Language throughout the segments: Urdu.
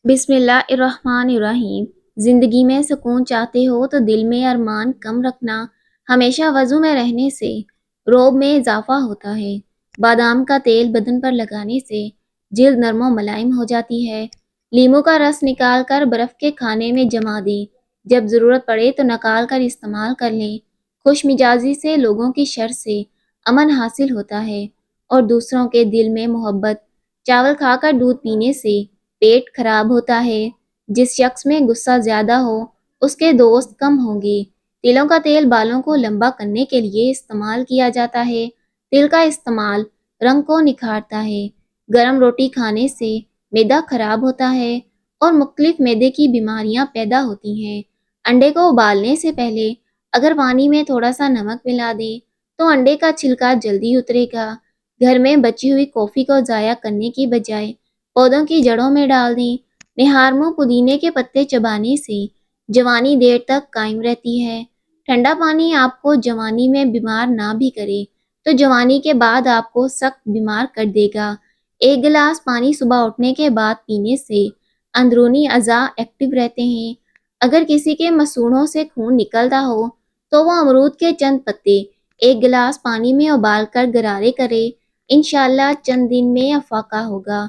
بسم اللہ الرحمن الرحیم۔ زندگی میں سکون چاہتے ہو تو دل میں ارمان کم رکھنا۔ ہمیشہ وضو میں رہنے سے روب میں اضافہ ہوتا ہے۔ بادام کا تیل بدن پر لگانے سے جلد نرم و ملائم ہو جاتی ہے۔ لیموں کا رس نکال کر برف کے کھانے میں جما دیں۔ جب ضرورت پڑے تو نکال کر استعمال کر لیں۔ خوش مزاجی سے لوگوں کی شر سے امن حاصل ہوتا ہے اور دوسروں کے دل میں محبت۔ چاول کھا کر دودھ پینے سے پیٹ خراب ہوتا ہے۔ جس شخص میں غصہ زیادہ ہو اس کے دوست کم ہوں گے۔ تلوں کا تیل بالوں کو لمبا کرنے کے لیے استعمال کیا جاتا ہے۔ تل کا استعمال رنگ کو نکھارتا ہے۔ گرم روٹی کھانے سے معدہ خراب ہوتا ہے اور مختلف معدے کی بیماریاں پیدا ہوتی ہیں۔ انڈے کو ابالنے سے پہلے اگر پانی میں تھوڑا سا نمک ملا دیں تو انڈے کا چھلکا جلدی اترے گا۔ گھر میں بچی ہوئی کافی کو ضائع کرنے کی بجائے پودوں کی جڑوں میں ڈال دیں۔ نہارمو پودینے کے پتے چبانے سے جوانی دیر تک قائم رہتی ہے۔ ٹھنڈا پانی آپ کو جوانی میں بیمار نہ بھی کرے تو جوانی کے بعد آپ کو سخت بیمار کر دے گا۔ ایک گلاس پانی صبح اٹھنے کے بعد پینے سے اندرونی اعضاء ایکٹیو رہتے ہیں۔ اگر کسی کے مسوڑھوں سے خون نکلتا ہو تو وہ امرود کے چند پتے ایک گلاس پانی میں ابال کر غرارے کرے، انشاءاللہ چند دن میں افاقہ ہوگا۔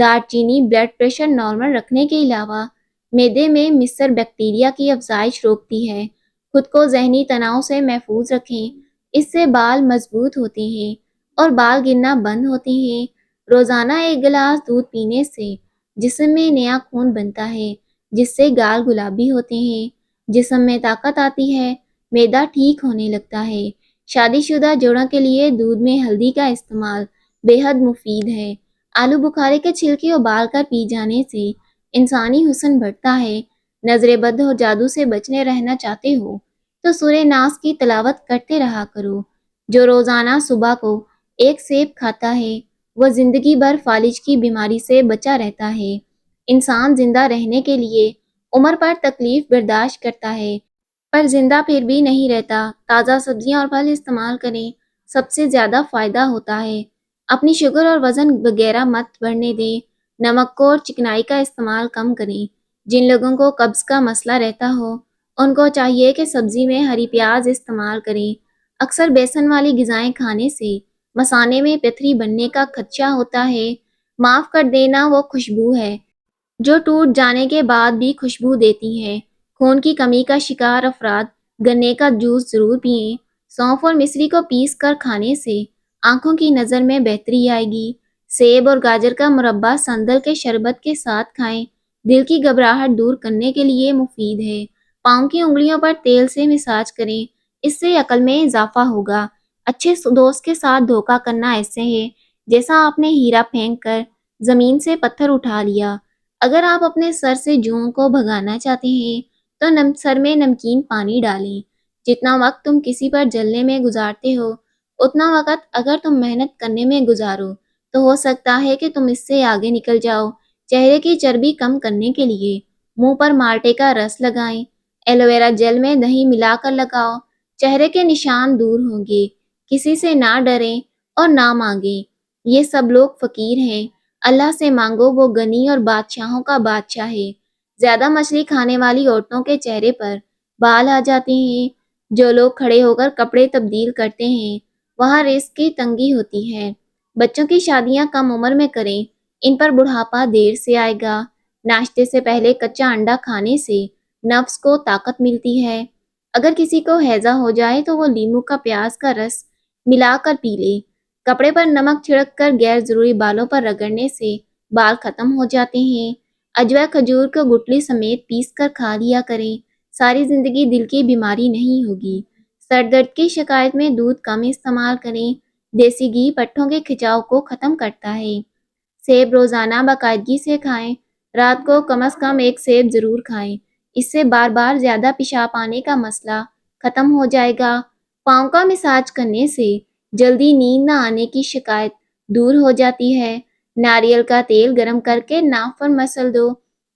دار چینی بلڈ پریشر نارمل رکھنے کے علاوہ معدے میں مصر بیکٹیریا کی افزائش روکتی ہے۔ خود کو ذہنی تناؤ سے محفوظ رکھیں، اس سے بال مضبوط ہوتے ہیں اور بال گرنا بند ہوتے ہیں۔ روزانہ ایک گلاس دودھ پینے سے جسم میں نیا خون بنتا ہے جس سے گال گلابی ہوتے ہیں، جسم میں طاقت آتی ہے، معدہ ٹھیک ہونے لگتا ہے۔ شادی شدہ جوڑوں کے لیے دودھ میں ہلدی کا استعمال بے حد مفید ہے۔ آلو بخارے کے چھلکے ابال کر پی جانے سے انسانی حسن بڑھتا ہے۔ نظر بد اور جادو سے بچنے رہنا چاہتے ہو تو سورہ ناس کی تلاوت کرتے رہا کرو۔ جو روزانہ صبح کو ایک سیب کھاتا ہے وہ زندگی بھر فالج کی بیماری سے بچا رہتا ہے۔ انسان زندہ رہنے کے لیے عمر پر تکلیف برداشت کرتا ہے پر زندہ پھر بھی نہیں رہتا۔ تازہ سبزیاں اور پھل استعمال کریں، سب سے زیادہ فائدہ ہوتا ہے۔ اپنی شوگر اور وزن وغیرہ مت بڑھنے دیں۔ نمک کو اور چکنائی کا استعمال کم کریں۔ جن لوگوں کو قبض کا مسئلہ رہتا ہو ان کو چاہیے کہ سبزی میں ہری پیاز استعمال کریں۔ اکثر بیسن والی غذائیں کھانے سے مثانے میں پتھری بننے کا خدشہ ہوتا ہے۔ معاف کر دینا وہ خوشبو ہے جو ٹوٹ جانے کے بعد بھی خوشبو دیتی ہے۔ خون کی کمی کا شکار افراد گنے کا جوس ضرور پئیں۔ سونف اور مصری کو پیس کر کھانے سے آنکھوں کی نظر میں بہتری آئے گی۔ سیب اور گاجر کا مربع سندل کے شربت کے ساتھ کھائیں، دل کی گھبراہٹ دور کرنے کے لیے مفید ہے۔ پاؤں کی انگلیوں پر تیل سے مساج کریں، اس سے عقل میں اضافہ ہوگا۔ اچھے دوست کے ساتھ دھوکہ کرنا ایسے ہے جیسا آپ نے ہیرا پھینک کر زمین سے پتھر اٹھا لیا۔ اگر آپ اپنے سر سے جوؤں کو بھگانا چاہتے ہیں تو سر میں نمکین پانی ڈالیں۔ جتنا وقت تم کسی پر جلنے میں گزارتے ہو اتنا وقت اگر تم محنت کرنے میں گزارو تو ہو سکتا ہے کہ تم اس سے آگے نکل جاؤ۔ چہرے کی چربی کم کرنے کے لیے منہ پر مالٹے کا رس لگائیں۔ ایلوویرا جیل میں دہی ملا کر لگاؤ، چہرے کے نشان دور ہوں گے۔ کسی سے نہ ڈریں اور نہ مانگیں، یہ سب لوگ فقیر ہیں۔ اللہ سے مانگو، وہ غنی اور بادشاہوں کا بادشاہ ہے۔ زیادہ مچھلی کھانے والی عورتوں کے چہرے پر بال آ جاتے ہیں۔ جو لوگ کھڑے ہو کر کپڑے تبدیل کرتے ہیں وہاں رزق کی تنگی ہوتی ہے۔ بچوں کی شادیاں کم عمر میں کریں، ان پر بڑھاپا دیر سے آئے گا۔ ناشتے سے پہلے کچا انڈا کھانے سے نفس کو طاقت ملتی ہے۔ اگر کسی کو ہیضہ ہو جائے تو وہ لیموں کا پیاز کا رس ملا کر پی لے۔ کپڑے پر نمک چھڑک کر غیر ضروری بالوں پر رگڑنے سے بال ختم ہو جاتے ہیں۔ عجوہ کھجور کو گٹلی سمیت پیس کر کھا لیا کریں، ساری زندگی دل کی بیماری نہیں ہوگی۔ سر درد کی شکایت میں دودھ کم استعمال کریں، دیسی گھی پٹھوں کے کھچاؤ کو ختم کرتا ہے۔ سیب روزانہ باقاعدگی سے کھائیں، رات کو کم از کم ایک سیب ضرور کھائیں، اس سے بار بار زیادہ پیشاب آنے کا مسئلہ ختم ہو جائے گا۔ پاؤں کا مساج کرنے سے جلدی نیند نہ آنے کی شکایت دور ہو جاتی ہے۔ ناریل کا تیل گرم کر کے ناف پر مسل دو،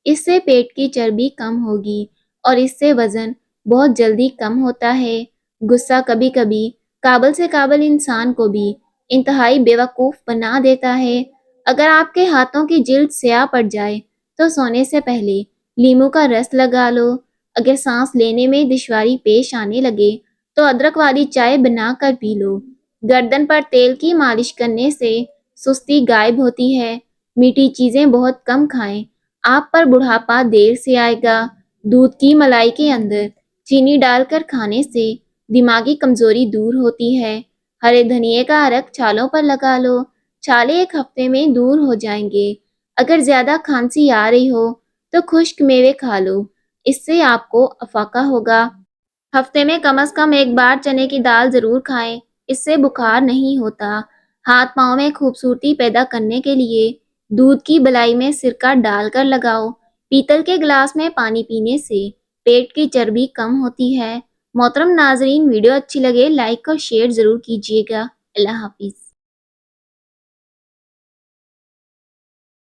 اس سے پیٹ کی چربی کم ہوگی اور اس سے وزن بہت جلدی کم ہوتا ہے۔ غصہ کبھی کبھی قابل سے قابل انسان کو بھی انتہائی بیوقوف بنا دیتا ہے۔ اگر آپ کے ہاتھوں کی جلد سیاہ پڑ جائے تو سونے سے پہلے لیموں کا رس لگا لو۔ اگر سانس لینے میں دشواری پیش آنے لگے تو ادرک والی چائے بنا کر پی لو۔ گردن پر تیل کی مالش کرنے سے سستی غائب ہوتی ہے۔ میٹھی چیزیں بہت کم کھائیں، آپ پر بڑھاپا دیر سے آئے گا۔ دودھ کی ملائی کے اندر چینی ڈال کر کھانے سے دماغی کمزوری دور ہوتی ہے۔ ہرے دھنیے کا عرق چھالوں پر لگا لو، چھالے ایک ہفتے میں دور ہو جائیں گے۔ اگر زیادہ کھانسی آ رہی ہو تو خشک میوے کھا لو، اس سے آپ کو افاقہ ہوگا۔ ہفتے میں کم از کم ایک بار چنے کی دال ضرور کھائیں، اس سے بخار نہیں ہوتا۔ ہاتھ پاؤں میں خوبصورتی پیدا کرنے کے لیے دودھ کی بلائی میں سرکہ ڈال کر لگاؤ۔ پیتل کے گلاس میں پانی پینے سے پیٹ کی چربی کم ہوتی ہے۔ محترم ناظرین، ویڈیو اچھی لگے لائک اور شیئر ضرور کیجیے گا۔ اللہ حافظ۔